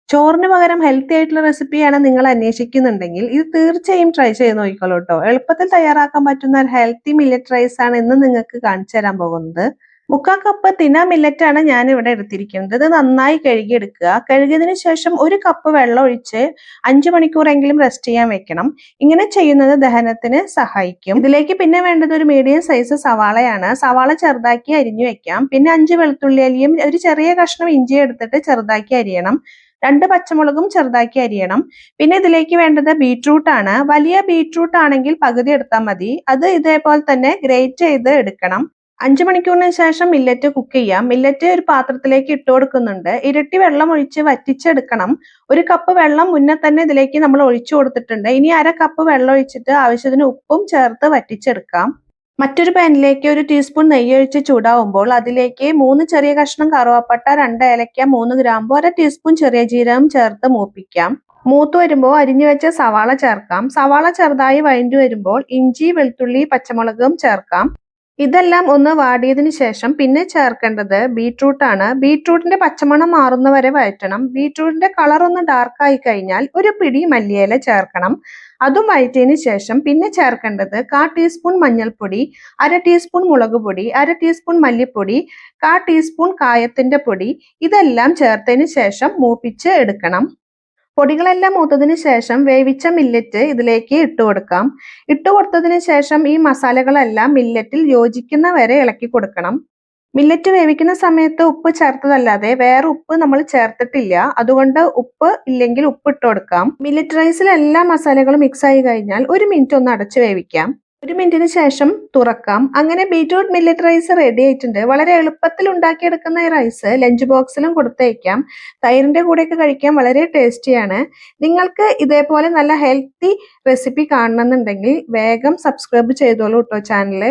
ചോറിന് പകരം ഹെൽത്തി ആയിട്ടുള്ള റെസിപ്പിയാണ് നിങ്ങൾ അന്വേഷിക്കുന്നുണ്ടെങ്കിൽ ഇത് തീർച്ചയായും ട്രൈ ചെയ്ത് നോക്കിക്കോളൂ കേട്ടോ. എളുപ്പത്തിൽ തയ്യാറാക്കാൻ പറ്റുന്ന ഒരു ഹെൽത്തി മില്ലറ്റ് റൈസ് ആണ് ഇന്ന് നിങ്ങൾക്ക് കാണിച്ചു തരാൻ പോകുന്നത്. 3/4 കപ്പ് തിന മില്ലറ്റ് ആണ് ഞാൻ ഇവിടെ എടുത്തിരിക്കുന്നത്. ഇത് നന്നായി കഴുകിയെടുക്കുക. കഴുകിയതിനു ശേഷം 1 കപ്പ് വെള്ളം ഒഴിച്ച് 5 മണിക്കൂറെങ്കിലും റെസ്റ്റ് ചെയ്യാൻ വെക്കണം. ഇങ്ങനെ ചെയ്യുന്നത് ദഹനത്തിന് സഹായിക്കും. ഇതിലേക്ക് പിന്നെ വേണ്ടത് ഒരു മീഡിയം സൈസ് സവാളയാണ്. സവാള ചെറുതാക്കി അരിഞ്ഞു വെക്കാം. പിന്നെ 5 വെളുത്തുള്ളി അല്ലിയും ഒരു ചെറിയ കഷ്ണം ഇഞ്ചി എടുത്തിട്ട് ചെറുതാക്കി അരിയണം. 2 പച്ചമുളകും ചെറുതാക്കി അരിയണം. പിന്നെ ഇതിലേക്ക് വേണ്ടത് ബീറ്റ്റൂട്ട് ആണ്. വലിയ ബീറ്റ്റൂട്ട് ആണെങ്കിൽ പകുതി എടുത്താൽ മതി. അത് ഇതേപോലെ തന്നെ ഗ്രേറ്റ് ചെയ്ത് എടുക്കണം. 5 മണിക്കൂറിന് ശേഷം മില്ലറ്റ് കുക്ക് ചെയ്യാം. മില്ലറ്റ് ഒരു പാത്രത്തിലേക്ക് ഇട്ട് കൊടുക്കുന്നുണ്ട്. ഇരട്ടി വെള്ളം ഒഴിച്ച് വറ്റിച്ചെടുക്കണം. 1 കപ്പ് വെള്ളം മുന്നേ തന്നെ ഇതിലേക്ക് നമ്മൾ ഒഴിച്ചു കൊടുത്തിട്ടുണ്ട്. ഇനി 1/2 കപ്പ് വെള്ളം ഒഴിച്ചിട്ട് ആവശ്യത്തിന് ഉപ്പും ചേർത്ത് വറ്റിച്ചെടുക്കാം. മറ്റൊരു പാനിലേക്ക് 1 ടീസ്പൂൺ നെയ്യ് ഒഴിച്ച് ചൂടാവുമ്പോൾ അതിലേക്ക് 3 ചെറിയ കഷ്ണം കറുവാപ്പട്ട, 2 ഏലക്ക, 3 ഗ്രാമ്പു, 1 ടീസ്പൂൺ ചെറിയ ജീരകം ചേർത്ത് മൂപ്പിക്കാം. മൂത്ത് വരുമ്പോൾ അരിഞ്ഞു വെച്ച സവാള ചേർക്കാം. സവാള ചെറുതായി വഴണ്ടു വരുമ്പോൾ ഇഞ്ചി, വെളുത്തുള്ളി, പച്ചമുളകും ചേർക്കാം. ഇതെല്ലാം ഒന്ന് വാടിയതിനു ശേഷം പിന്നെ ചേർക്കേണ്ടത് ബീറ്റ്റൂട്ട് ആണ്. ബീറ്റ്റൂട്ടിന്റെ പച്ചമണം മാറുന്നവരെ വഴറ്റണം. ബീറ്റ്റൂട്ടിന്റെ കളർ ഒന്ന് ഡാർക്ക് ആയി കഴിഞ്ഞാൽ 1 പിടി മല്ലിയില ചേർക്കണം. അതും വഴറ്റിയതിനു ശേഷം പിന്നെ ചേർക്കേണ്ടത് 1/4 ടീസ്പൂൺ മഞ്ഞൾപ്പൊടി, 1/2 ടീസ്പൂൺ മുളക് പൊടി, 1/2 ടീസ്പൂൺ മല്ലിപ്പൊടി, 1/4 ടീസ്പൂൺ കായത്തിന്റെ പൊടി. ഇതെല്ലാം ചേർത്തതിനു ശേഷം മൂപ്പിച്ച് എടുക്കണം. പൊടികളെല്ലാം മൂത്തതിന് ശേഷം വേവിച്ച മില്ലറ്റ് ഇതിലേക്ക് ഇട്ട് കൊടുക്കാം. ഇട്ട് കൊടുത്തതിന് ശേഷം ഈ മസാലകളെല്ലാം മില്ലറ്റിൽ യോജിക്കുന്ന വരെ ഇളക്കി കൊടുക്കണം. മില്ലറ്റ് വേവിക്കുന്ന സമയത്ത് ഉപ്പ് ചേർത്തതല്ലാതെ വേറെ ഉപ്പ് നമ്മൾ ചേർത്തിട്ടില്ല. അതുകൊണ്ട് ഉപ്പ് ഇല്ലെങ്കിൽ ഉപ്പ് ഇട്ട് കൊടുക്കാം. മില്ലറ്റ് റൈസിൽ എല്ലാ മസാലകളും മിക്സ് ആയി കഴിഞ്ഞാൽ 1 മിനിറ്റ് ഒന്ന് അടച്ചു വേവിക്കാം. 1 മിനിറ്റിന് ശേഷം തുറക്കാം. അങ്ങനെ ബീറ്റ്റൂട്ട് മില്ലറ്റ് റൈസ് റെഡി ആയിട്ടുണ്ട്. വളരെ എളുപ്പത്തിൽ ഉണ്ടാക്കിയെടുക്കുന്ന ഈ റൈസ് ലഞ്ച് ബോക്സിലും കൊടുത്തേക്കാം. തൈരിന്റെ കൂടെയൊക്കെ കഴിക്കാൻ വളരെ ടേസ്റ്റിയാണ്. നിങ്ങൾക്ക് ഇതേപോലെ നല്ല ഹെൽത്തി റെസിപ്പി കാണണമെന്നുണ്ടെങ്കിൽ വേഗം സബ്സ്ക്രൈബ് ചെയ്തോളൂ കേട്ടോ ചാനൽ.